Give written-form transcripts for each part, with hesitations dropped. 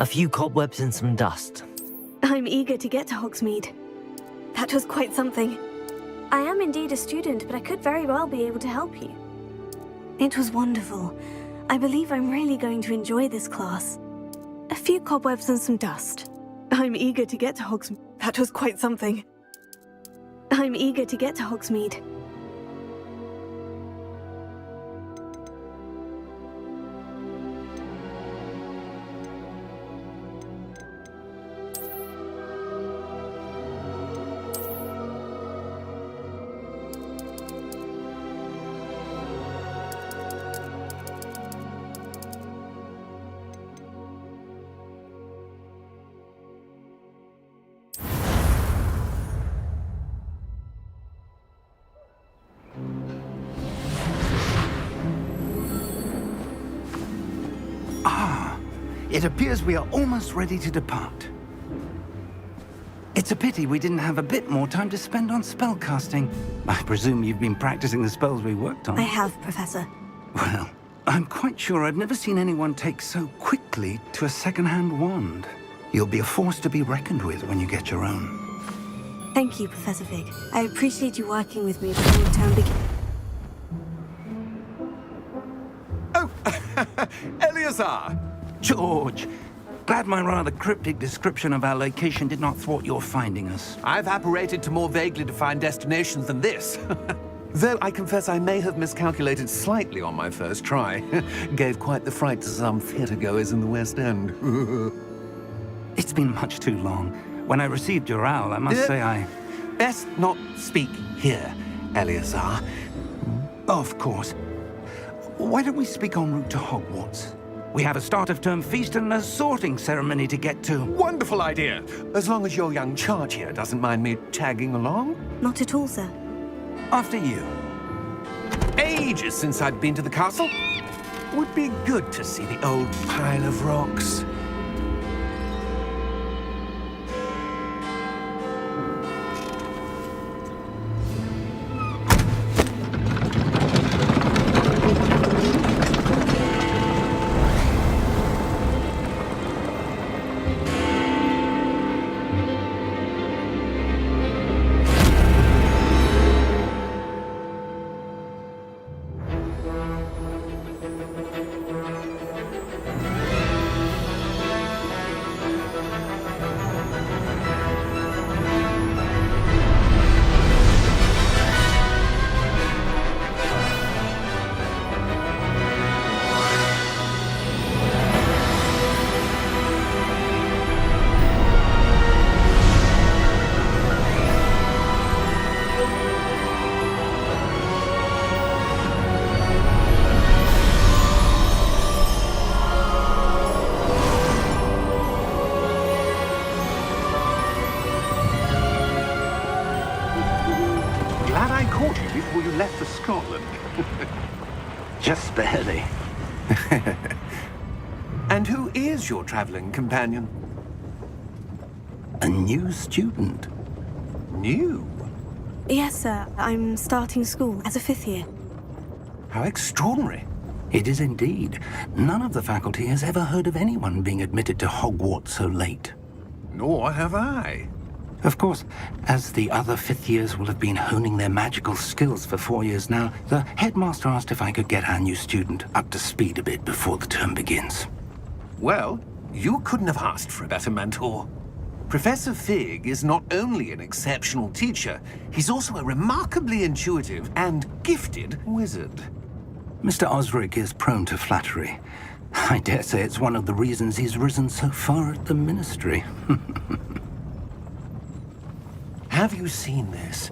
A few cobwebs and some dust. I'm eager to get to Hogsmeade. That was quite something. I am indeed a student, but I could very well be able to help you. It was wonderful. I believe I'm really going to enjoy this class. A few cobwebs and some dust. I'm eager to get to Hogsmeade. That was quite something. I'm eager to get to Hogsmeade. It appears we are almost ready to depart. It's a pity we didn't have a bit more time to spend on spellcasting. I presume you've been practicing the spells we worked on. I have, Professor. Well, I'm quite sure I've never seen anyone take so quickly to a second-hand wand. You'll be a force to be reckoned with when you get your own. Thank you, Professor Fig. I appreciate you working with me before the term begins. Oh, Eleazar! George, glad my rather cryptic description of our location did not thwart your finding us. I've apparated to more vaguely defined destinations than this. Though I confess I may have miscalculated slightly on my first try. Gave quite the fright to some theatre-goers in the West End. It's been much too long. When I received your owl, I must say I... Best not speak here, Eleazar. Of course. Why don't we speak en route to Hogwarts? We have a start-of-term feast and a sorting ceremony to get to. Wonderful idea! As long as your young charge here doesn't mind me tagging along. Not at all, sir. After you. Ages since I'd been to the castle. Would be good to see the old pile of rocks. Before you left for Scotland. Just barely. And who is your traveling companion? A new student. New? Yes, sir. I'm starting school as a 5th year. How extraordinary. It is indeed. None of the faculty has ever heard of anyone being admitted to Hogwarts so late. Nor have I. Of course, as the other 5th years will have been honing their magical skills for 4 years now, the headmaster asked if I could get our new student up to speed a bit before the term begins. Well, you couldn't have asked for a better mentor. Professor Fig is not only an exceptional teacher, he's also a remarkably intuitive and gifted wizard. Mr. Osric is prone to flattery. I dare say it's one of the reasons he's risen so far at the Ministry. Have you seen this?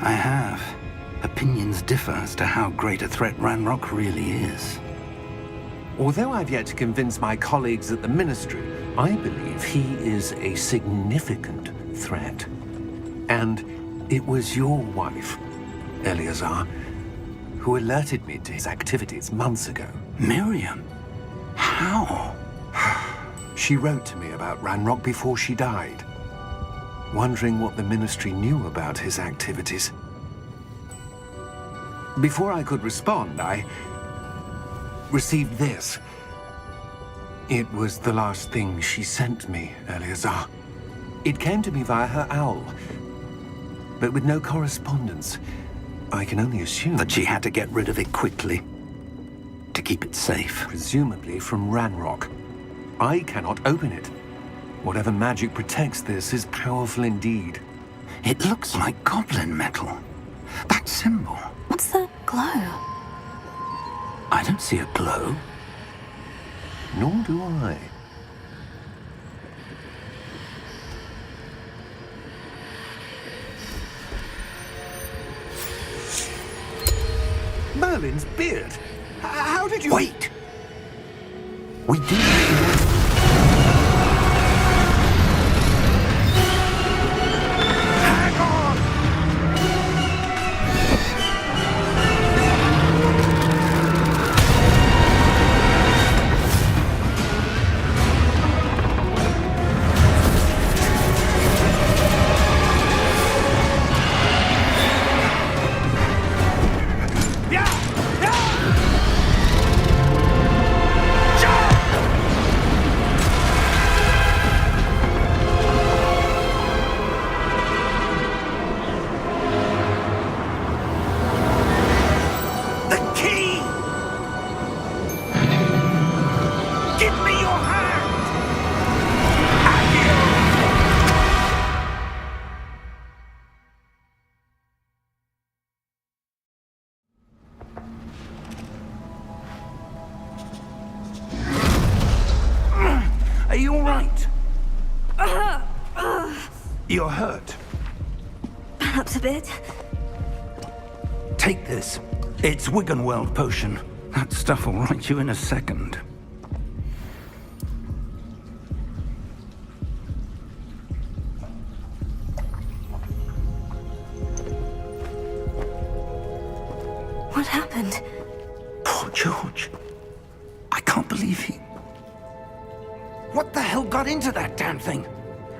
I have. Opinions differ as to how great a threat Ranrock really is. Although I've yet to convince my colleagues at the Ministry, I believe he is a significant threat. And it was your wife, Eleazar, who alerted me to his activities months ago. Miriam? How? She wrote to me about Ranrock before she died, wondering what the Ministry knew about his activities. Before I could respond, received this. It was the last thing she sent me, Eleazar. It came to me via her owl, but with no correspondence. I can only assume That she had to get rid of it quickly to keep it safe. presumably from Ranrock. I cannot open it. Whatever magic protects this is powerful indeed. It looks like goblin metal. That symbol. What's the glow? I don't see a glow. Nor do I. Merlin's beard! How did you... Wait! We do. Hang on! Are you all right? You're hurt. Perhaps a bit. Take this. It's Wiggenweld potion. That stuff will right you in a second. What happened? Poor George. I can't believe he... What the hell got into that damn thing?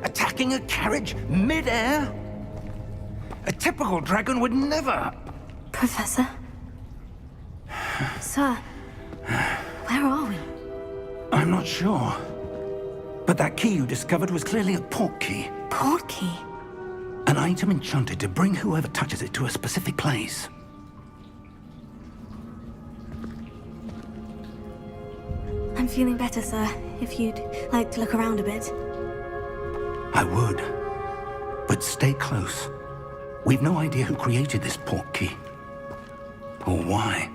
Attacking a carriage mid-air? A typical dragon would never... Professor? Sir, where are we? I'm not sure. But that key you discovered was clearly a port key. Port key? An item enchanted to bring whoever touches it to a specific place. I'm feeling better, sir. If you'd like to look around a bit. I would. But stay close. We've no idea who created this port key. Or why.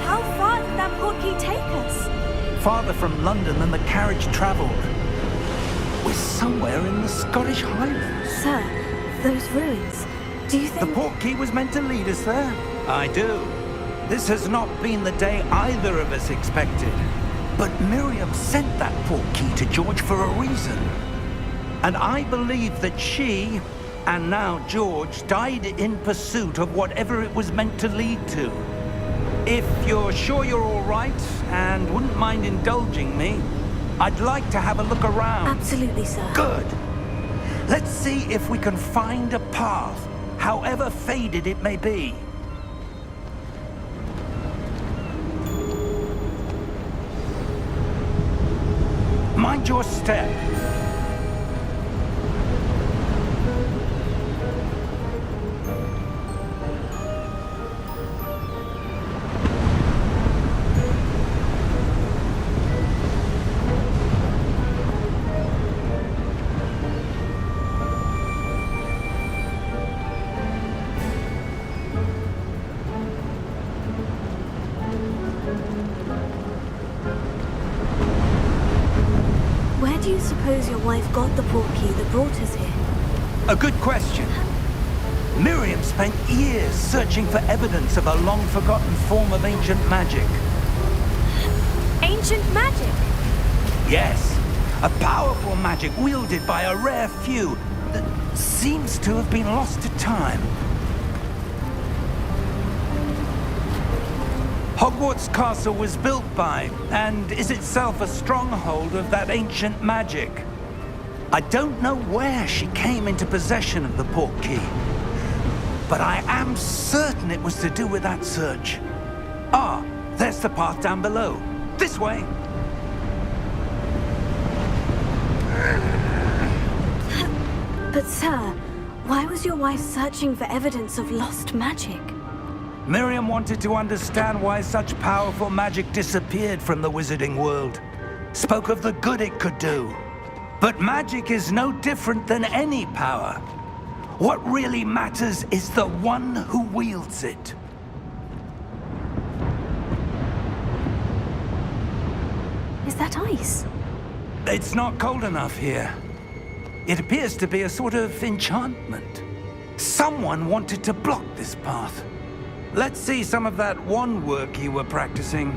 How far did that port key take us? Farther from London than the carriage traveled. We're somewhere in the Scottish Highlands. Sir, those ruins. Do you The think... port key was meant to lead us there? I do. This has not been the day either of us expected. But Miriam sent that port key to George for a reason. And I believe that she, and now George, died in pursuit of whatever it was meant to lead to. If you're sure you're all right, and wouldn't mind indulging me, I'd like to have a look around. Absolutely, sir. Good. Let's see if we can find a path, however faded it may be. Mind your step. Where do you suppose your wife got the port key that brought us here? A good question. Miriam spent years searching for evidence of a long-forgotten form of ancient magic. Ancient magic? Yes, a powerful magic wielded by a rare few that seems to have been lost to time. Hogwarts Castle was built by, and is itself a stronghold of that ancient magic. I don't know where she came into possession of the portkey, but I am certain it was to do with that search. Ah, there's the path down below. This way. But sir, why was your wife searching for evidence of lost magic? Miriam wanted to understand why such powerful magic disappeared from the wizarding world. Spoke of the good it could do. But magic is no different than any power. What really matters is the one who wields it. Is that ice? It's not cold enough here. It appears to be a sort of enchantment. Someone wanted to block this path. Let's see some of that wand work you were practicing.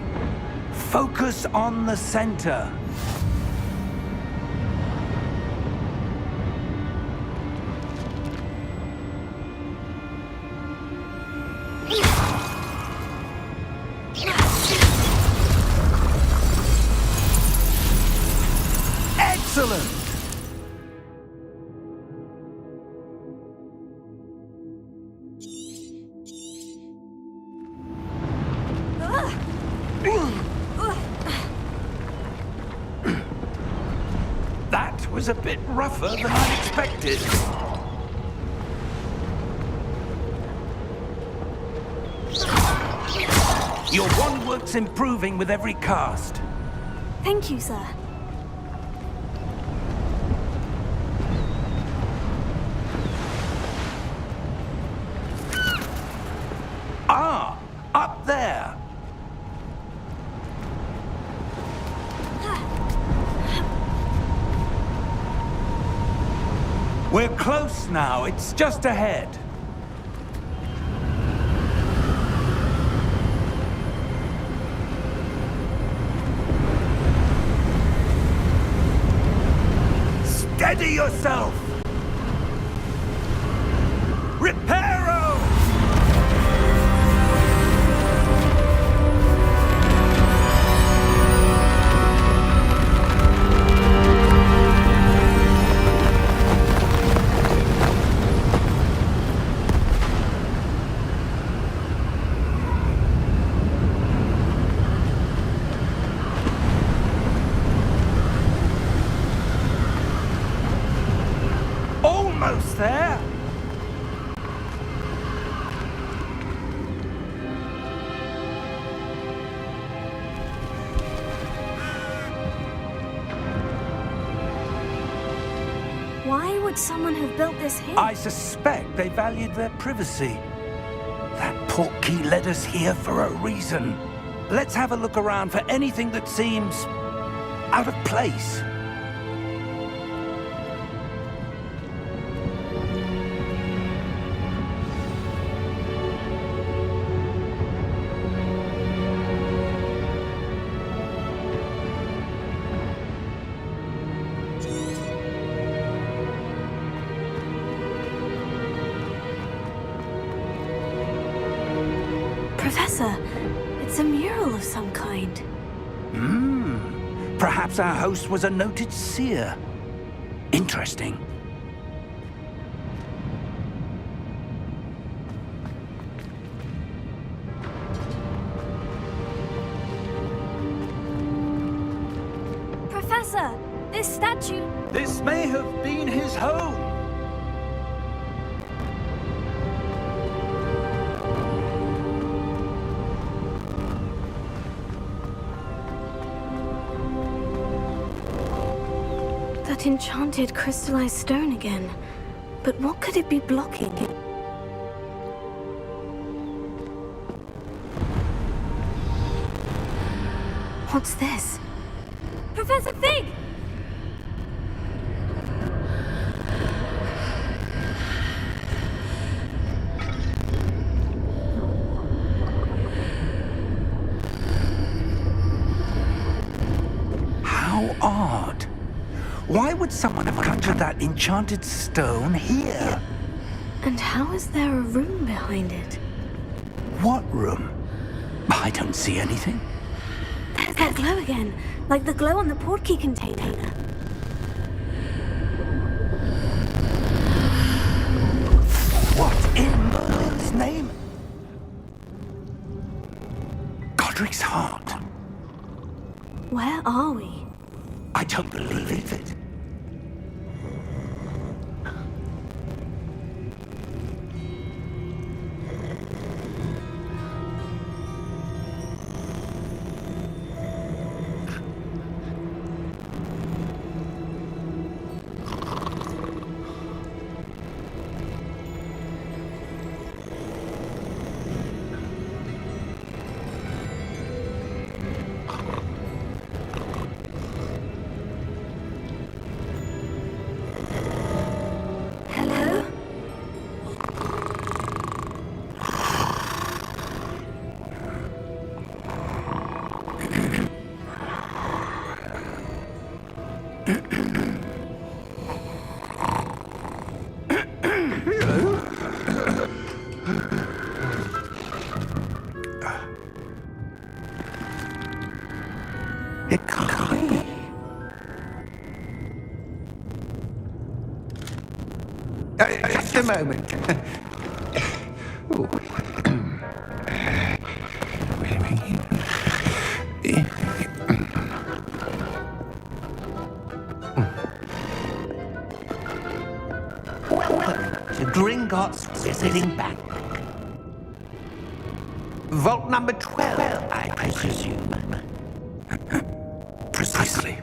Focus on the center. Excellent! That was a bit rougher than I expected. Your wand work's improving with every cast. Thank you, sir. Ah, up there. We're close now. It's just ahead. Steady yourself! Reparo! Almost there. Why would someone have built this here? I suspect they valued their privacy. That portkey led us here for a reason. Let's have a look around for anything that seems out of place. Professor, it's a mural of some kind. Perhaps our host was a noted seer. Interesting. Professor, this statue... This may have been his home. That enchanted crystallized stone again. But what could it be blocking? What's this? Professor Fig! How odd. Why would someone have conjured that enchanted stone here? And how is there a room behind it? What room? I don't see anything. There's that glow again, like the glow on the portkey container. What in Merlin's name? Godric's heart. Where are we? I don't believe it. Hello? It can't be. Just a moment. Welcome to Gringotts Visiting Bank. Vault number 12, I presume. Precisely.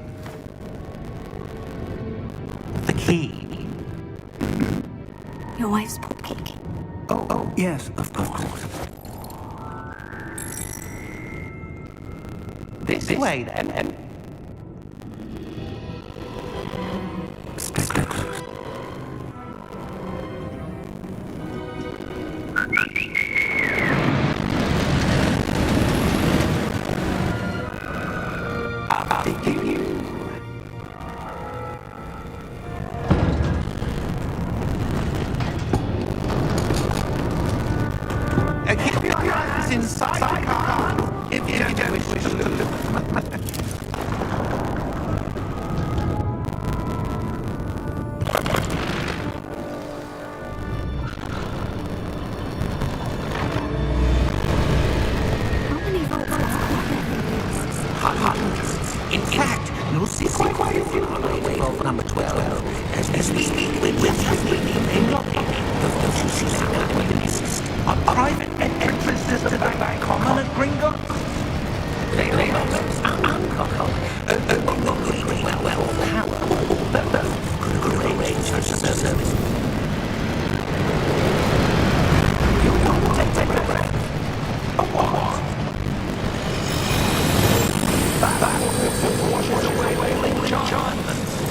The key. Your wife's portkey. Oh, yes, of course. This way, then. Stay close. After you. Keep your eyes inside the car if you don't wish to look. How many vaults are there? Hundreds. In fact, you'll see quite a few on the way of number 12. As we speak, we're just being unlocking. Don't you see that witnesses? A private entrances to the back common at Gringotts? They uncommon. Well, power. Could arrange such a service. You'll not take a breath. What?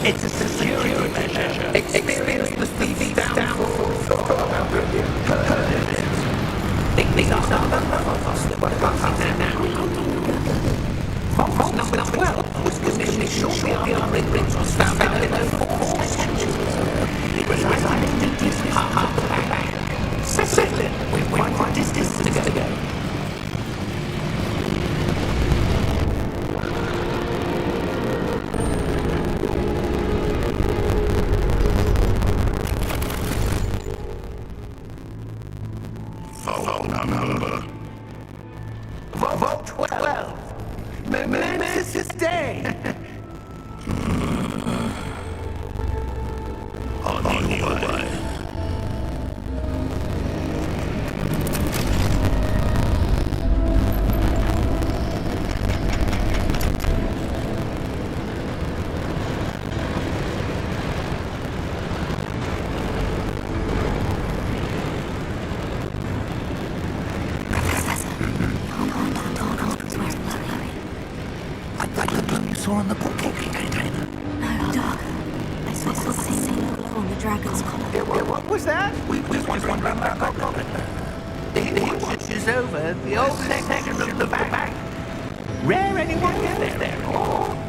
It's a security measure. Experience the thief's downfall. These are Vault number 12 was commissioned shortly after Gringotts found in the force sanctuary. It resided in this part of the bank. Settle it with quite distance to go. Vault 12. Momentous day. On your way. Like the glow you saw on the portkey container. No, Doc. I saw the same glow on the dragon's collar. What was that? We just wondering about that. The hitch is over. The old section of the back. Rare anyone gets there. Oh.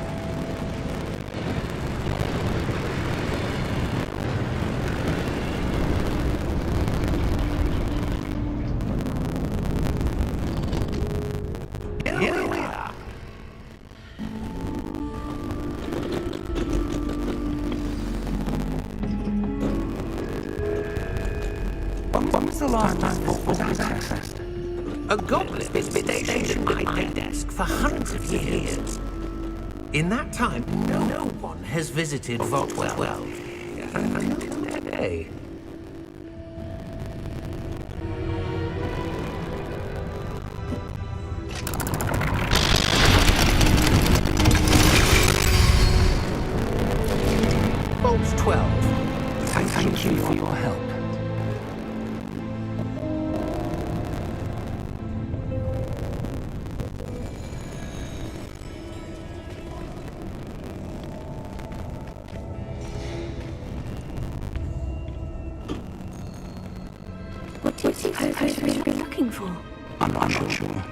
When was the last time this vault was accessed? A goblin's been stationed at my desk for hundreds of years. In that time, no one has visited Vault 12 until today. Vault 12. Thank you for your help. What do you suppose we should be looking for? I'm not sure.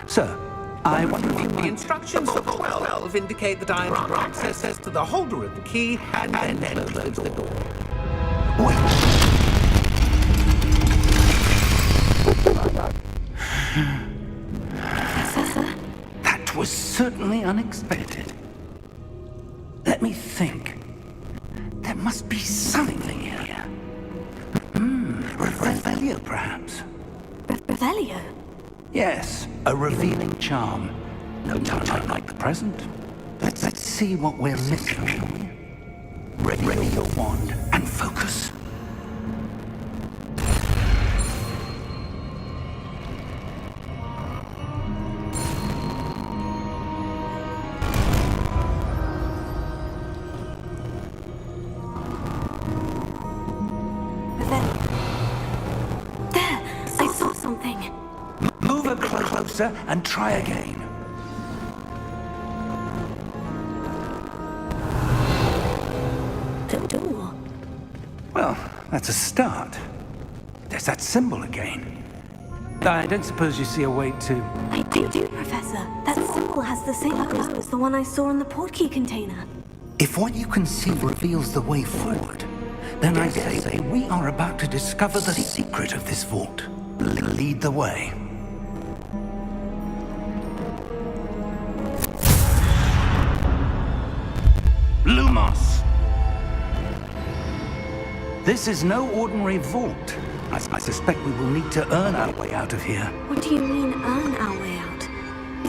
Sir, I wonder if The instructions for 12 indicate that I am to grant access to the holder of the key and then close the door. Professor? That was certainly unexpected. Let me think. There must be something here. Revelio, perhaps. Revelio? Yes, a revealing charm. No time like the present. Let's see what we're missing, shall we? Ready your wand and focus. Move a closer and try again. The door. Well, that's a start. There's that symbol again. I don't suppose you see a way to... I do, Professor. That symbol has the same color as the one I saw in the portkey container. If what you can see reveals the way forward, then I say we are about to discover the secret of this vault. Lead the way. Lumos! This is no ordinary vault. I suspect we will need to earn our way out of here. What do you mean, earn our way out?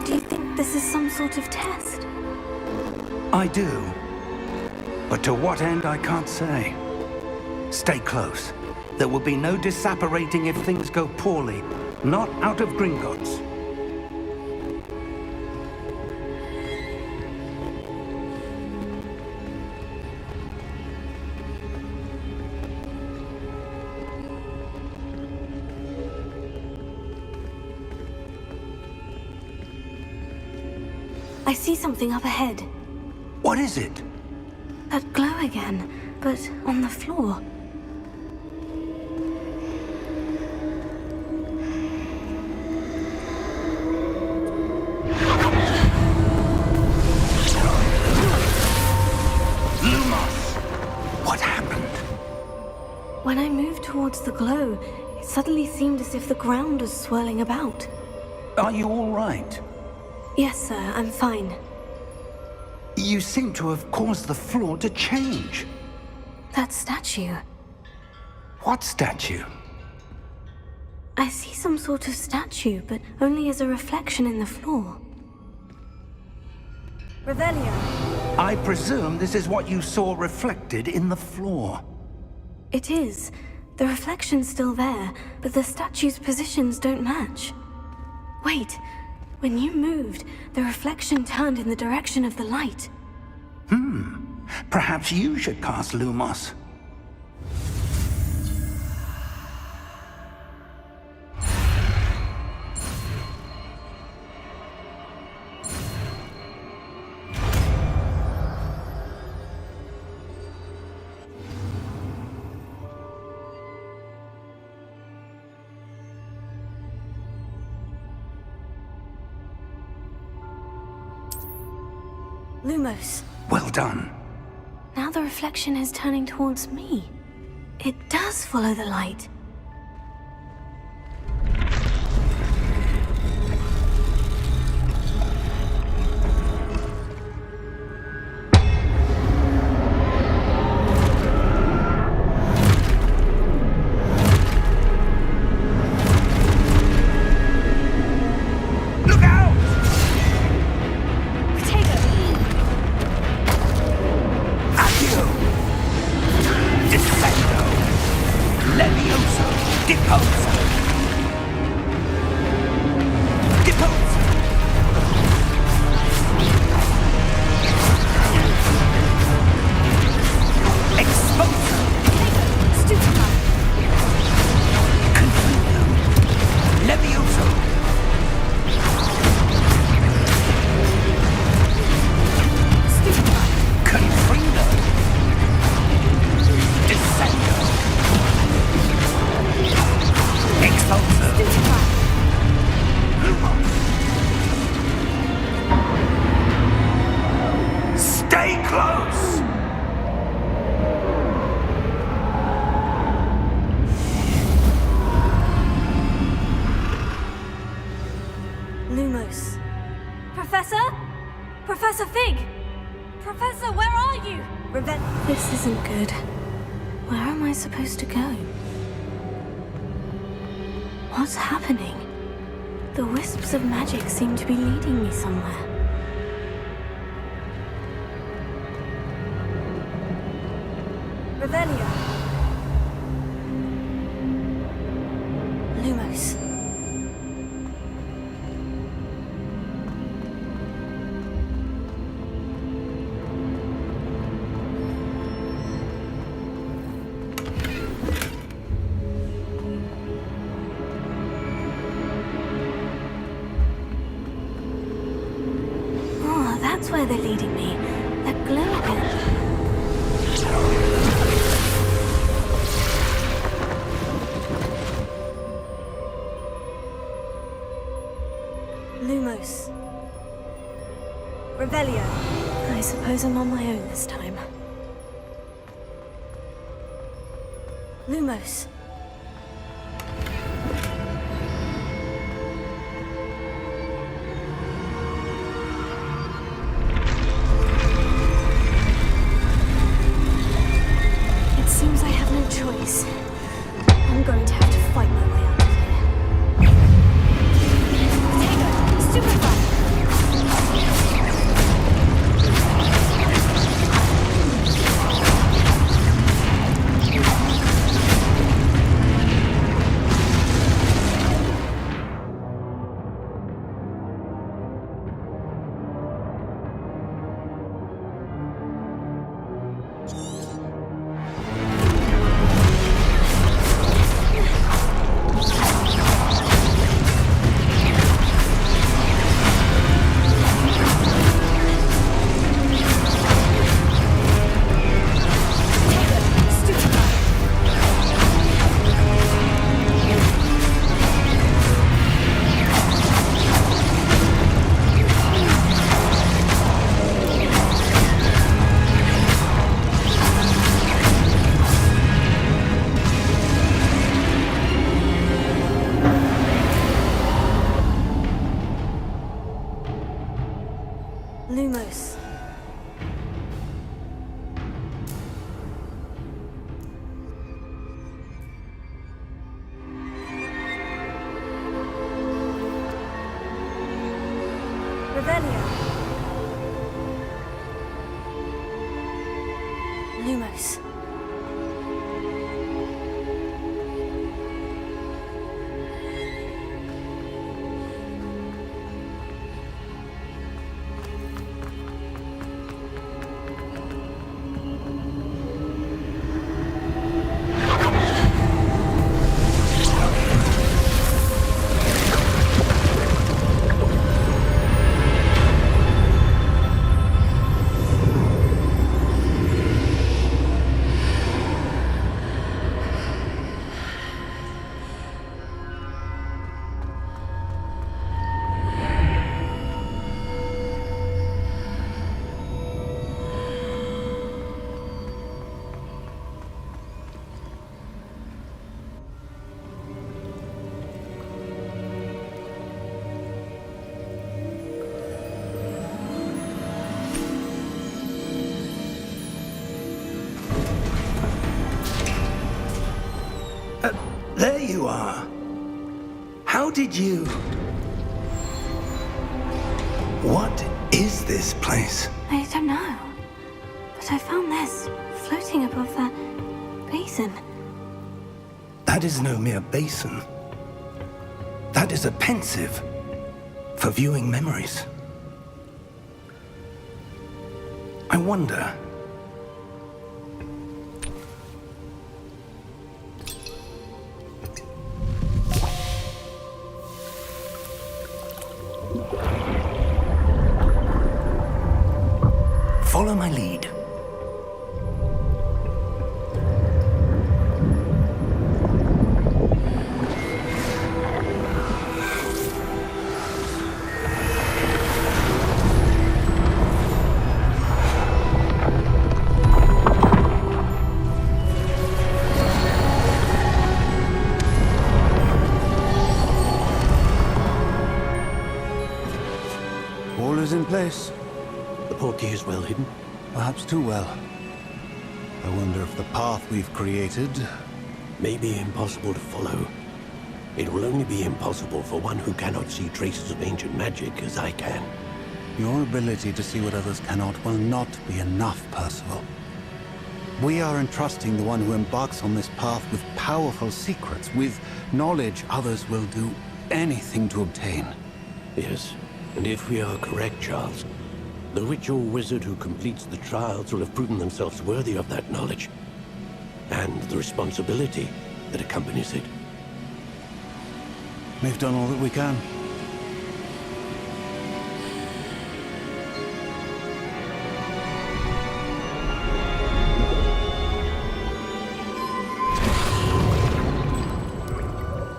Do you think this is some sort of test? I do. But to what end, I can't say. Stay close. There will be no disapparating if things go poorly. Not out of Gringotts. I see something up ahead. What is it? That glow again, but on the floor. Lumos! What happened? When I moved towards the glow, it suddenly seemed as if the ground was swirling about. Are you all right? Yes, sir, I'm fine. You seem to have caused the floor to change. That statue. What statue? I see some sort of statue, but only as a reflection in the floor. Revelio. I presume this is what you saw reflected in the floor. It is. The reflection's still there, but the statue's positions don't match. Wait. When you moved, the reflection turned in the direction of the light. Perhaps you should cast Lumos. Lumos. Well done. Now the reflection is turning towards me. It does follow the light. Levioso! Deposo! Deposo! Exposo! Stupefy! Confundo! Levioso! Stupefy! Confrindo! Descendo! Expulso! Stupefy! Stay close! Lumos. Professor? Professor Fig! Professor, where are you? This isn't good. Where am I supposed to go? What's happening? The wisps of magic seem to be leading me somewhere. Revelio. Lumos. Oh, that's where they're leading me. That glow again. Lumos. Revelio. I suppose I'm on my own this time. Lumos. It seems I have no choice. I'm going to have to fight my way out of here. Potato! Stupefy! Lumos. Revelio. Lumos. There you are. How did you... What is this place? I don't know. But I found this floating above that basin. That is no mere basin. That is a pensive for viewing memories. I wonder... Follow my lead. All is in place. The portkey is well hidden. Perhaps too well. I wonder if the path we've created... May be impossible to follow. It will only be impossible for one who cannot see traces of ancient magic as I can. Your ability to see what others cannot will not be enough, Percival. We are entrusting the one who embarks on this path with powerful secrets, with knowledge others will do anything to obtain. Yes, and if we are correct, Charles, the witch or wizard who completes the trials will have proven themselves worthy of that knowledge, and the responsibility that accompanies it. We've done all that we can.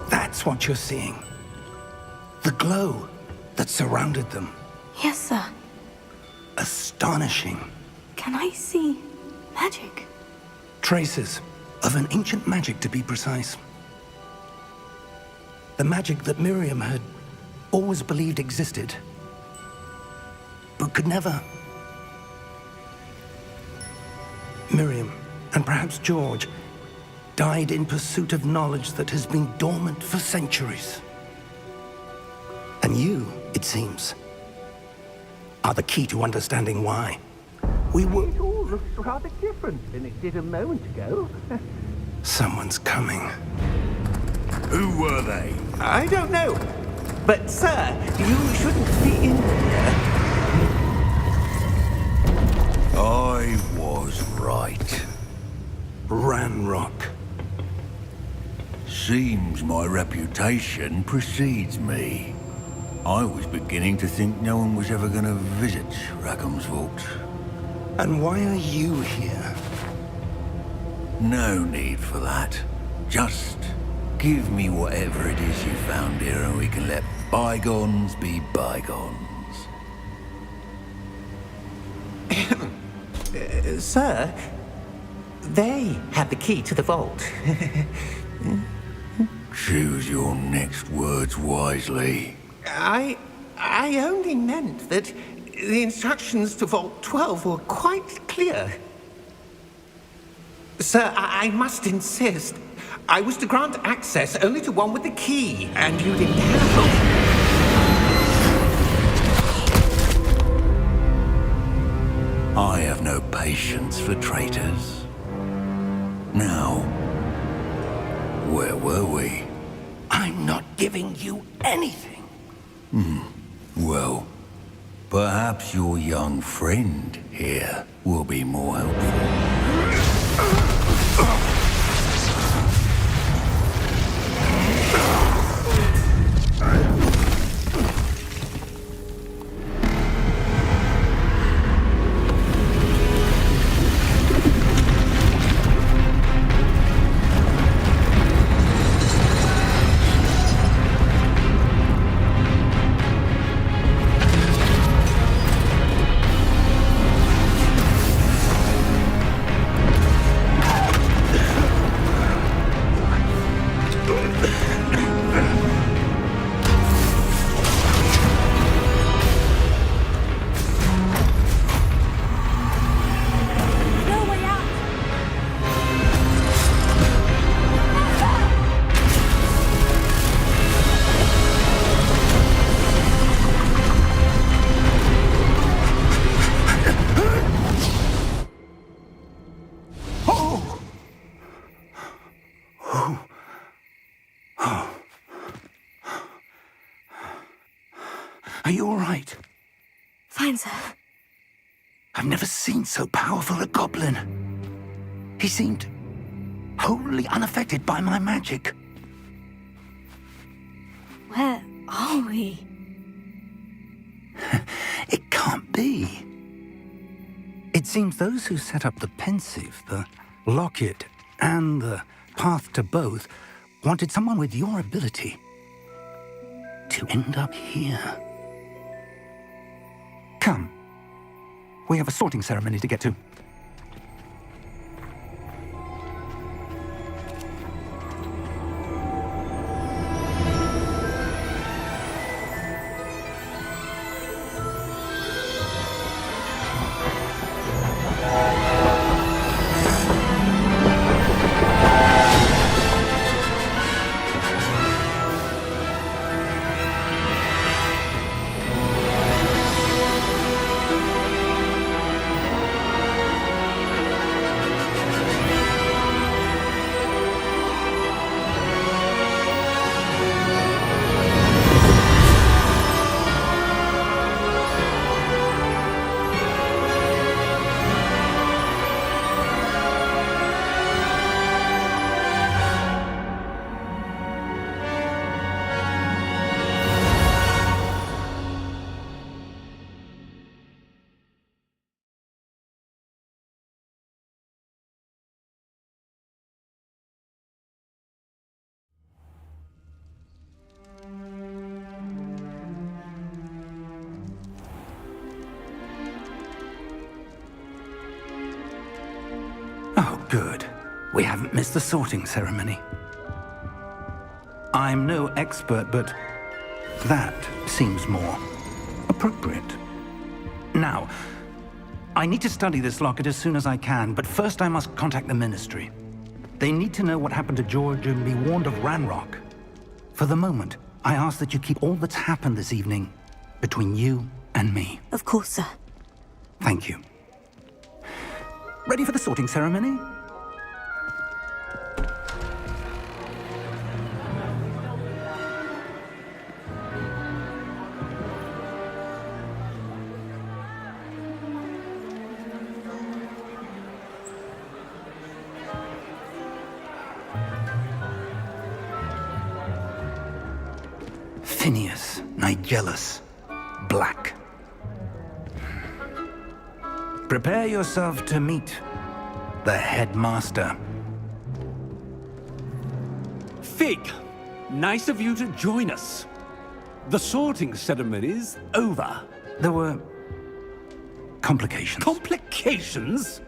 That's what you're seeing. The glow that surrounded them. Yes, sir. Astonishing. Can I see magic? Traces of an ancient magic, to be precise. The magic that Miriam had always believed existed, but could never. Miriam, and perhaps George, died in pursuit of knowledge that has been dormant for centuries. And you, it seems, are the key to understanding why. We were... It all looks rather different than it did a moment ago. Someone's coming. Who were they? I don't know. But, sir, you shouldn't be in here. I was right. Ranrock. Seems my reputation precedes me. I was beginning to think no one was ever going to visit Rackham's vault. And why are you here? No need for that. Just give me whatever it is you found here and we can let bygones be bygones. Sir, they have the key to the vault. Choose your next words wisely. I only meant that the instructions to Vault 12 were quite clear. Sir, I must insist. I was to grant access only to one with the key, and you didn't have I have no patience for traitors. Now, where were we? I'm not giving you anything. Well, perhaps your young friend here will be more helpful. Are you all right? Fine, sir. I've never seen so powerful a goblin. He seemed wholly unaffected by my magic. Where are we? It can't be. It seems those who set up the pensive, the locket, and the path to both wanted someone with your ability to end up here. Come. We have a sorting ceremony to get to. Oh, good. We haven't missed the sorting ceremony. I'm no expert, but that seems more appropriate. Now, I need to study this locket as soon as I can, but first I must contact the Ministry. They need to know what happened to George and be warned of Ranrock. For the moment, I ask that you keep all that's happened this evening between you and me. Of course, sir. Thank you. Ready for the sorting ceremony? Phineas, Nigellus, Black. Prepare yourself to meet the headmaster. Fig, nice of you to join us. The sorting ceremony's over. There were complications. Complications?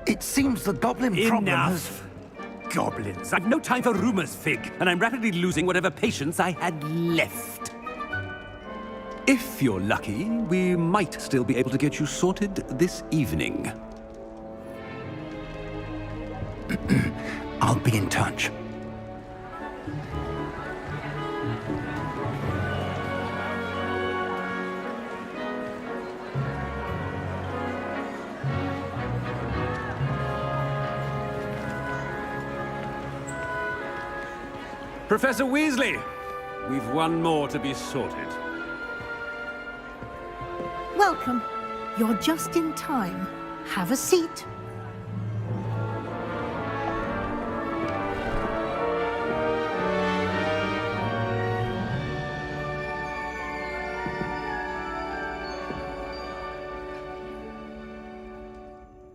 It seems the goblin problem has... Enough. Goblins. I've no time for rumors, Fig, and I'm rapidly losing whatever patience I had left. If you're lucky, we might still be able to get you sorted this evening. I'll be in touch. Professor Weasley, we've one more to be sorted. Welcome. You're just in time. Have a seat.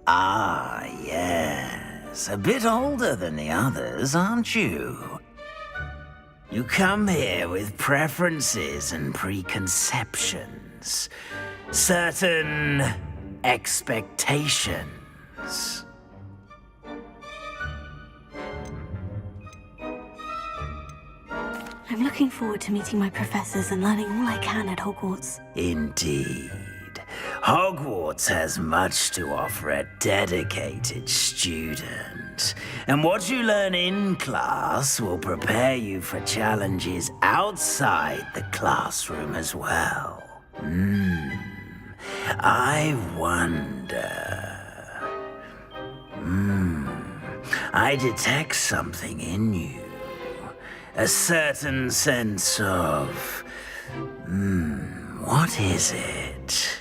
Ah, yes. A bit older than the others, aren't you? You come here with preferences and preconceptions. Certain expectations. I'm looking forward to meeting my professors and learning all I can at Hogwarts. Indeed. Hogwarts has much to offer a dedicated student. And what you learn in class will prepare you for challenges outside the classroom as well. I wonder... I detect something in you. A certain sense of... What is it?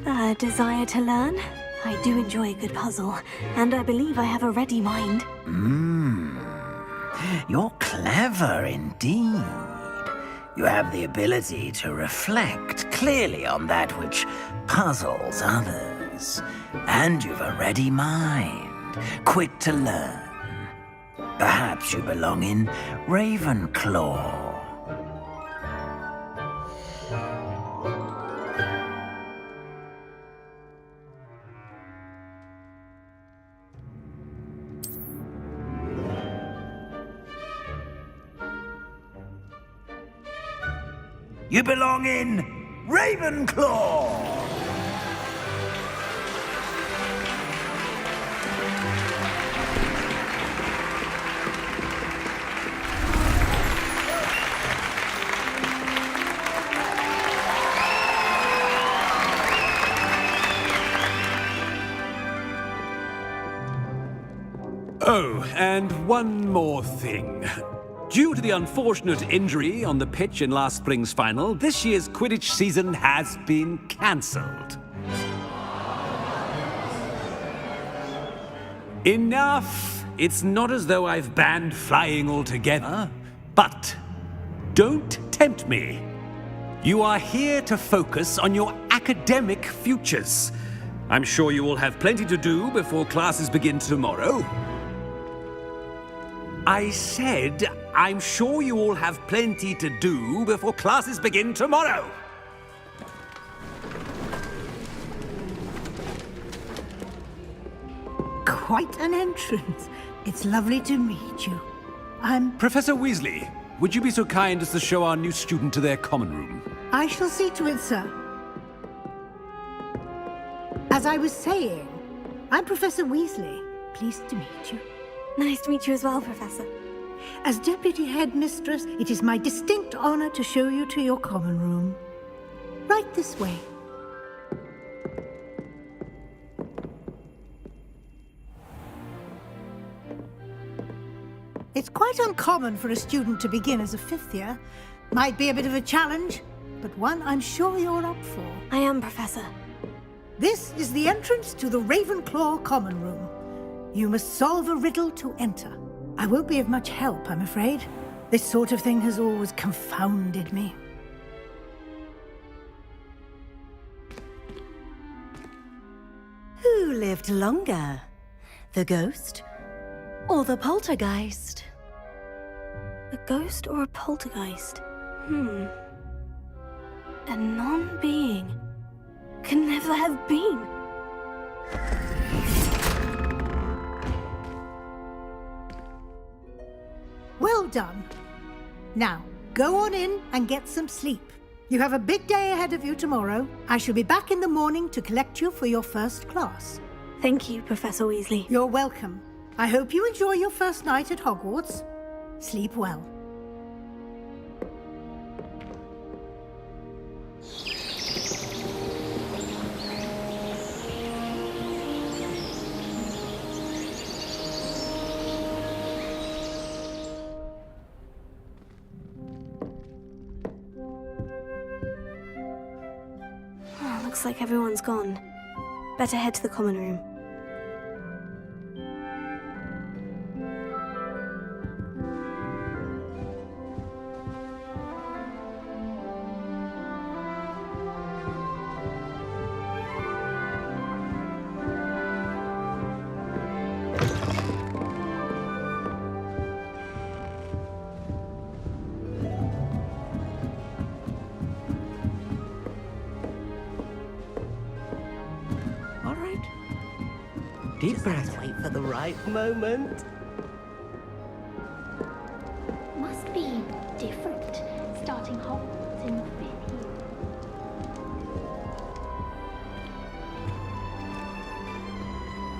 A desire to learn? I do enjoy a good puzzle, and I believe I have a ready mind. You're clever indeed. You have the ability to reflect clearly on that which puzzles others. And you've a ready mind, quick to learn. Perhaps you belong in Ravenclaw. You belong in Ravenclaw! Oh, and one more thing. Due to the unfortunate injury on the pitch in last spring's final, this year's Quidditch season has been cancelled. Enough! It's not as though I've banned flying altogether, but don't tempt me. You are here to focus on your academic futures. I'm sure you will have plenty to do before classes begin tomorrow. I said, I'm sure you all have plenty to do before classes begin tomorrow. Quite an entrance. It's lovely to meet you. Professor Weasley, would you be so kind as to show our new student to their common room? I shall see to it, sir. As I was saying, I'm Professor Weasley. Pleased to meet you. Nice to meet you as well, Professor. As Deputy Headmistress, it is my distinct honor to show you to your common room. Right this way. It's quite uncommon for a student to begin as a fifth year. Might be a bit of a challenge, but one I'm sure you're up for. I am, Professor. This is the entrance to the Ravenclaw common room. You must solve a riddle to enter. I won't be of much help, I'm afraid. This sort of thing has always confounded me. Who lived longer? The ghost or the poltergeist? A ghost or a poltergeist? A non-being can never have been. Well done. Now, go on in and get some sleep. You have a big day ahead of you tomorrow. I shall be back in the morning to collect you for your first class. Thank you, Professor Weasley. You're welcome. I hope you enjoy your first night at Hogwarts. Sleep well. Looks like everyone's gone. Better head to the common room. Deep breath. Wait for the right moment. Must be different, starting Hogwarts in the 5th year.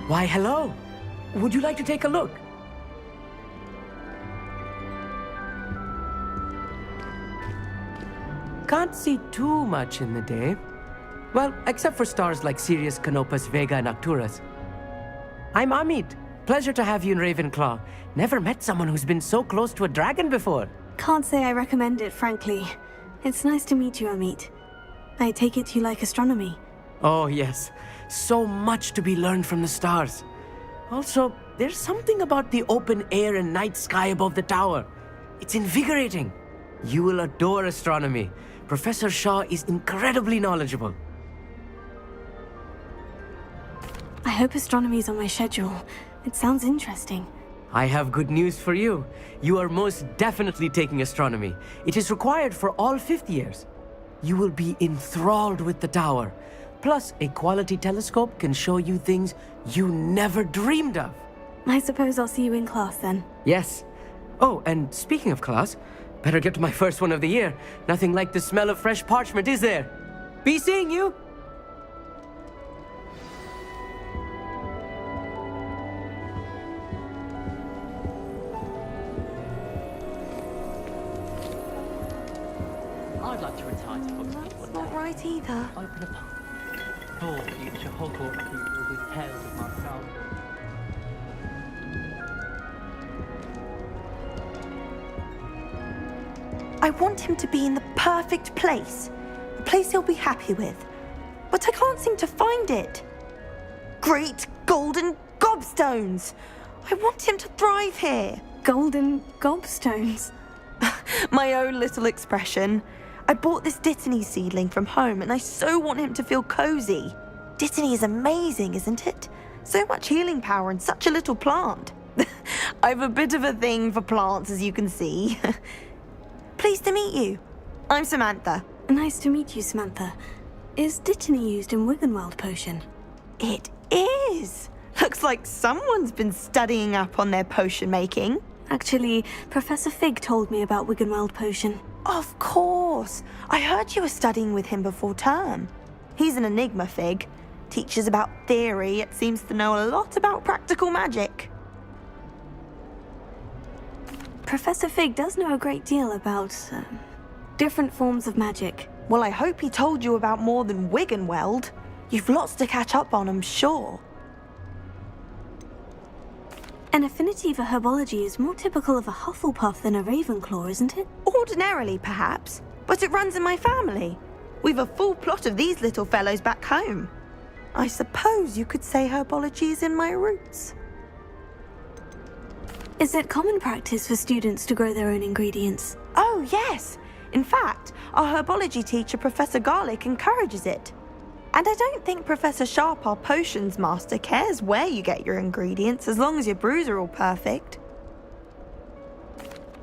Why, hello. Would you like to take a look? Can't see too much in the day. Well, except for stars like Sirius, Canopus, Vega, and Arcturus. I'm Amit. Pleasure to have you in Ravenclaw. Never met someone who's been so close to a dragon before. Can't say I recommend it, frankly. It's nice to meet you, Amit. I take it you like astronomy. Oh, yes. So much to be learned from the stars. Also, there's something about the open air and night sky above the tower. It's invigorating. You will adore astronomy. Professor Shaw is incredibly knowledgeable. I hope astronomy's on my schedule. It sounds interesting. I have good news for you. You are most definitely taking astronomy. It is required for all 5th years. You will be enthralled with the tower. Plus, a quality telescope can show you things you never dreamed of. I suppose I'll see you in class then. Yes. Oh, and speaking of class, better get to my first one of the year. Nothing like the smell of fresh parchment, is there? Be seeing you! I'd like to retire to Hogwarts. That's not right either. Open a pub. For future Hogwarts people with tales of my childhood. I want him to be in the perfect place. A place he'll be happy with. But I can't seem to find it. Great golden gobstones! I want him to thrive here. Golden gobstones? My own little expression. I bought this Dittany seedling from home and I so want him to feel cozy. Dittany is amazing, isn't it? So much healing power in such a little plant. I've a bit of a thing for plants, as you can see. Pleased to meet you. I'm Samantha. Nice to meet you, Samantha. Is Dittany used in Wiggenweld potion? It is. Looks like someone's been studying up on their potion making. Actually, Professor Fig told me about Wiggenweld potion. Of course. I heard you were studying with him before term. He's an enigma, Fig. Teaches about theory, yet seems to know a lot about practical magic. Professor Fig does know a great deal about different forms of magic. Well, I hope he told you about more than Wiggenweld. You've lots to catch up on, I'm sure. An affinity for herbology is more typical of a Hufflepuff than a Ravenclaw, isn't it? Ordinarily, perhaps, but it runs in my family. We've a full plot of these little fellows back home. I suppose you could say herbology is in my roots. Is it common practice for students to grow their own ingredients? Oh, yes. In fact, our herbology teacher, Professor Garlick, encourages it. And I don't think Professor Sharp, our potions master, cares where you get your ingredients as long as your brews are all perfect.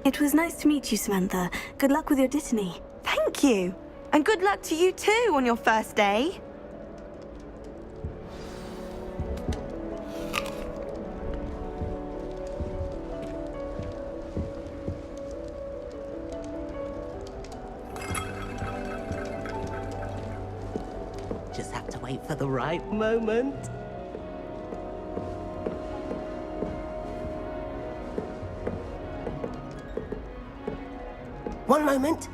It was nice to meet you, Samantha. Good luck with your Dittany. Thank you. And good luck to you too on your first day. Just have to wait for the right moment. One moment.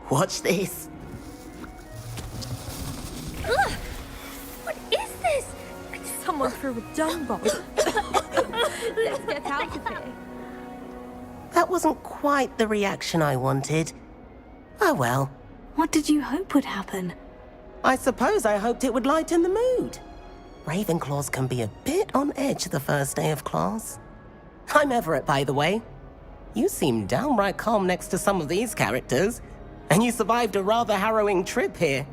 Watch this. Ugh! What is this? Someone threw a dung bomb. Let's get out of here. That wasn't quite the reaction I wanted. Oh well. What did you hope would happen? I suppose I hoped it would lighten the mood. Ravenclaws can be a bit on edge the first day of class. I'm Everett, by the way. You seem downright calm next to some of these characters, and you survived a rather harrowing trip here.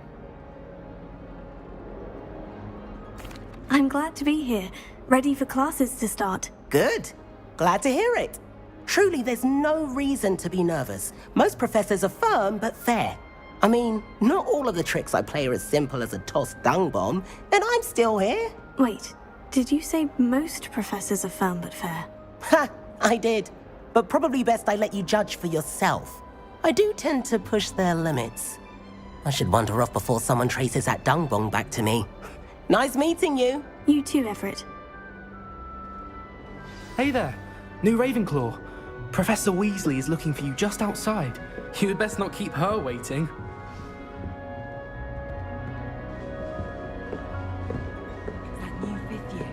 I'm glad to be here, ready for classes to start. Good. Glad to hear it. Truly, there's no reason to be nervous. Most professors are firm but fair. I mean, not all of the tricks I play are as simple as a tossed dung bomb, and I'm still here. Wait, did you say most professors are firm but fair? Ha! I did. But probably best I let you judge for yourself. I do tend to push their limits. I should wander off before someone traces that dung bomb back to me. Nice meeting you. You too, Everett. Hey there, new Ravenclaw. Professor Weasley is looking for you just outside. You had best not keep her waiting. That new 5th year.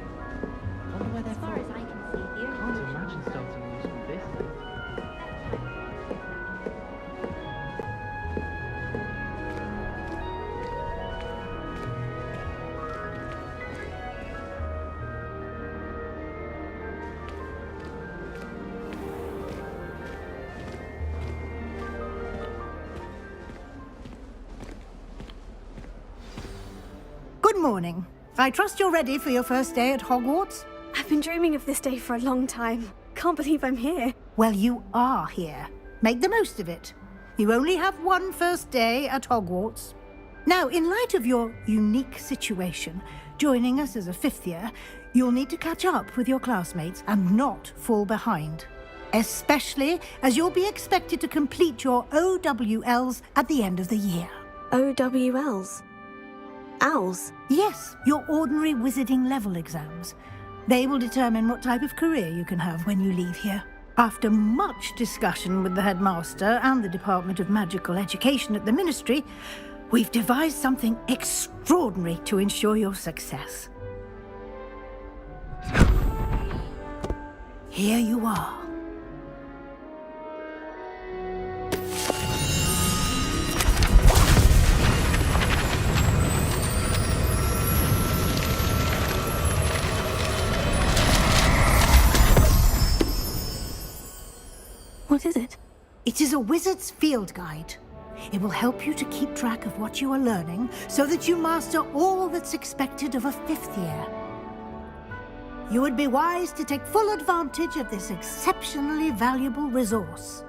Good morning. I trust you're ready for your first day at Hogwarts? I've been dreaming of this day for a long time. Can't believe I'm here. Well, you are here. Make the most of it. You only have one first day at Hogwarts. Now, in light of your unique situation, joining us as a fifth year, you'll need to catch up with your classmates and not fall behind. Especially as you'll be expected to complete your OWLs at the end of the year. OWLs? Owls? Yes, your ordinary wizarding level exams. They will determine what type of career you can have when you leave here. After much discussion with the headmaster and the Department of Magical Education at the Ministry, we've devised something extraordinary to ensure your success. Here you are. What is it? It is a wizard's field guide. It will help you to keep track of what you are learning so that you master all that's expected of a fifth year. You would be wise to take full advantage of this exceptionally valuable resource.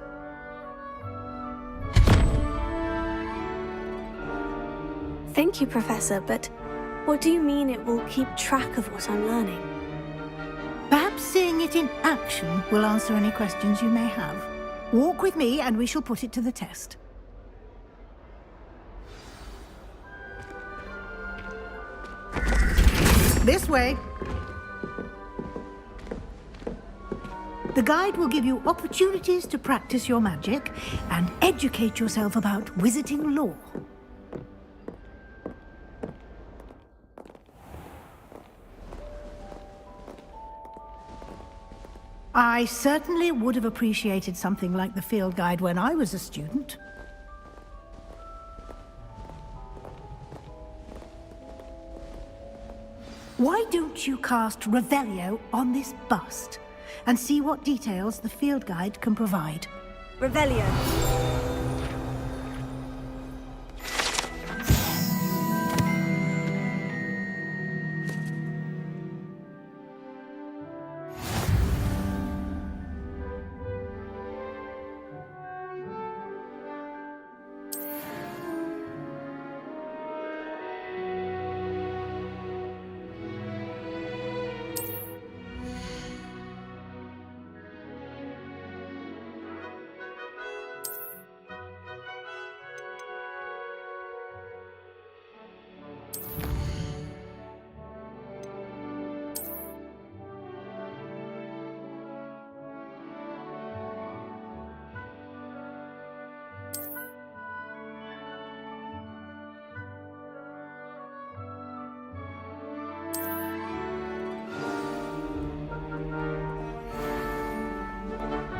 Thank you, Professor, but what do you mean it will keep track of what I'm learning? Perhaps seeing it in action will answer any questions you may have. Walk with me and we shall put it to the test. This way. The guide will give you opportunities to practice your magic and educate yourself about wizarding lore. I certainly would have appreciated something like the field guide when I was a student. Why don't you cast Revelio on this bust and see what details the field guide can provide? Revelio.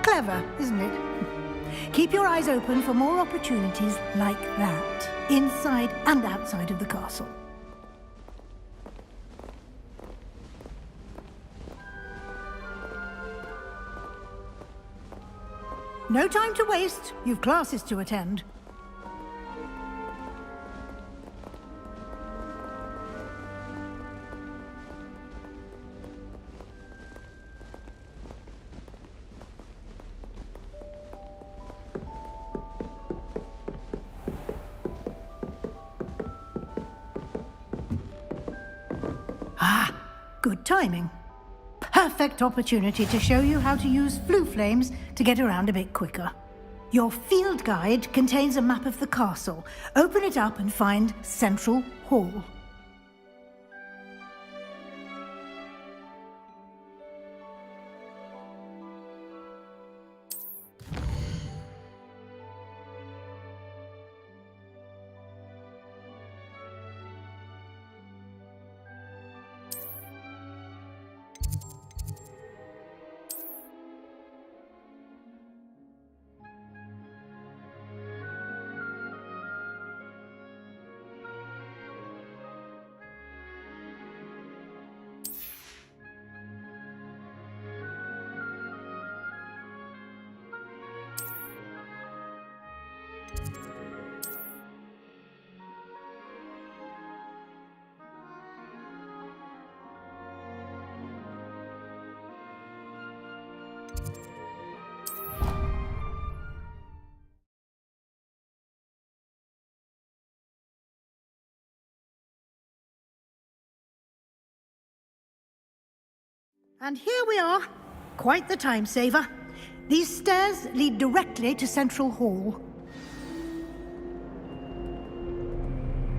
Clever, isn't it? Keep your eyes open for more opportunities like that, inside and outside of the castle. No time to waste. You've classes to attend. Good timing. Perfect opportunity to show you how to use flue flames to get around a bit quicker. Your field guide contains a map of the castle. Open it up and find Central Hall. And here we are. Quite the time saver. These stairs lead directly to Central Hall.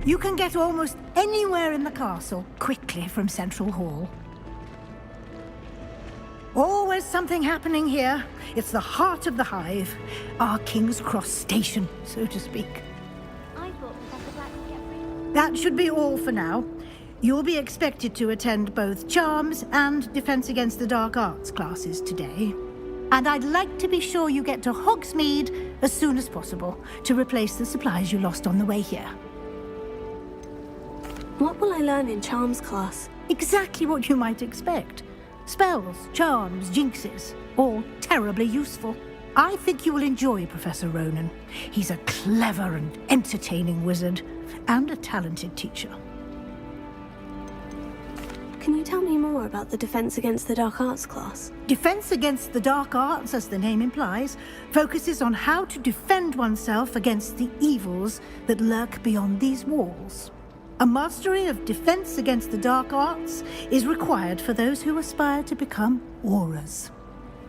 You can get almost anywhere in the castle quickly from Central Hall. Always something happening here. It's the heart of the hive. Our King's Cross station, so to speak. I thought Professor Black would get free. That should be all for now. You'll be expected to attend both Charms and Defense Against the Dark Arts classes today. And I'd like to be sure you get to Hogsmeade as soon as possible to replace the supplies you lost on the way here. What will I learn in Charms class? Exactly what you might expect. Spells, charms, jinxes, all terribly useful. I think you will enjoy Professor Ronan. He's a clever and entertaining wizard, and a talented teacher. Can you tell me more about the Defense Against the Dark Arts class? Defense Against the Dark Arts, as the name implies, focuses on how to defend oneself against the evils that lurk beyond these walls. A mastery of Defense Against the Dark Arts is required for those who aspire to become Aurors.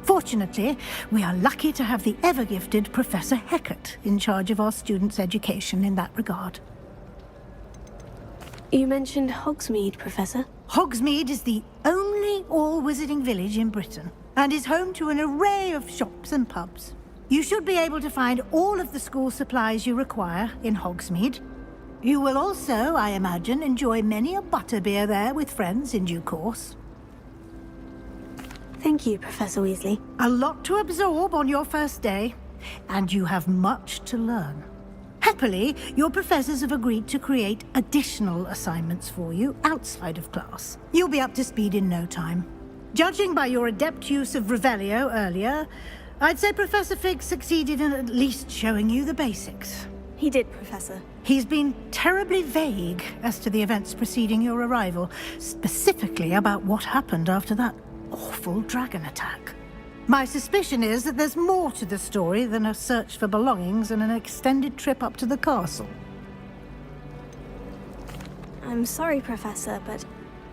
Fortunately, we are lucky to have the ever-gifted Professor Hecat in charge of our students' education in that regard. You mentioned Hogsmeade, Professor. Hogsmeade is the only all-wizarding village in Britain and is home to an array of shops and pubs. You should be able to find all of the school supplies you require in Hogsmeade. You will also, I imagine, enjoy many a butterbeer there with friends in due course. Thank you, Professor Weasley. A lot to absorb on your first day, and you have much to learn. Happily, your professors have agreed to create additional assignments for you outside of class. You'll be up to speed in no time. Judging by your adept use of Revelio earlier, I'd say Professor Fig succeeded in at least showing you the basics. He did, Professor. He's been terribly vague as to the events preceding your arrival, specifically about what happened after that awful dragon attack. My suspicion is that there's more to the story than a search for belongings and an extended trip up to the castle. I'm sorry, Professor, but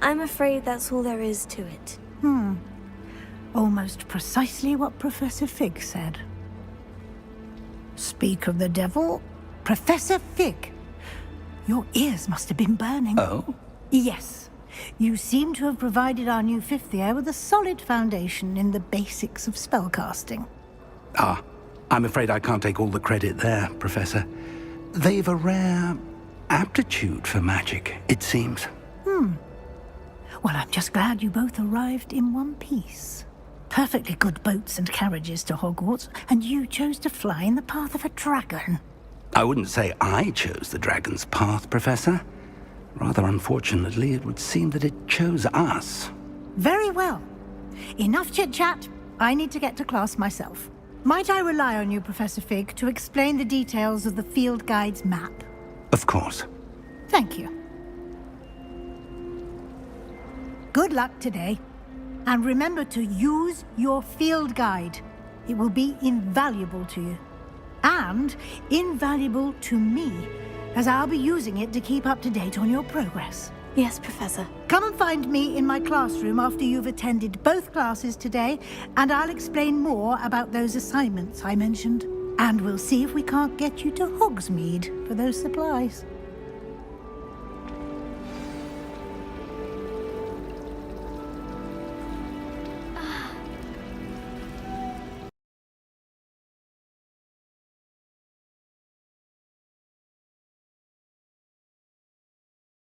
I'm afraid that's all there is to it. Almost precisely what Professor Fig said. Speak of the devil, Professor Fig. Your ears must have been burning. Oh? Yes. You seem to have provided our new fifth year with a solid foundation in the basics of spellcasting. Ah, I'm afraid I can't take all the credit there, Professor. They've a rare aptitude for magic, it seems. Well, I'm just glad you both arrived in one piece. Perfectly good boats and carriages to Hogwarts, and you chose to fly in the path of a dragon. I wouldn't say I chose the dragon's path, Professor. Rather unfortunately, it would seem that it chose us. Very well. Enough chit-chat. I need to get to class myself. Might I rely on you, Professor Fig, to explain the details of the field guide's map? Of course. Thank you. Good luck today. And remember to use your field guide. It will be invaluable to you. And invaluable to me, as I'll be using it to keep up to date on your progress. Yes, Professor. Come and find me in my classroom after you've attended both classes today, and I'll explain more about those assignments I mentioned. And we'll see if we can't get you to Hogsmeade for those supplies.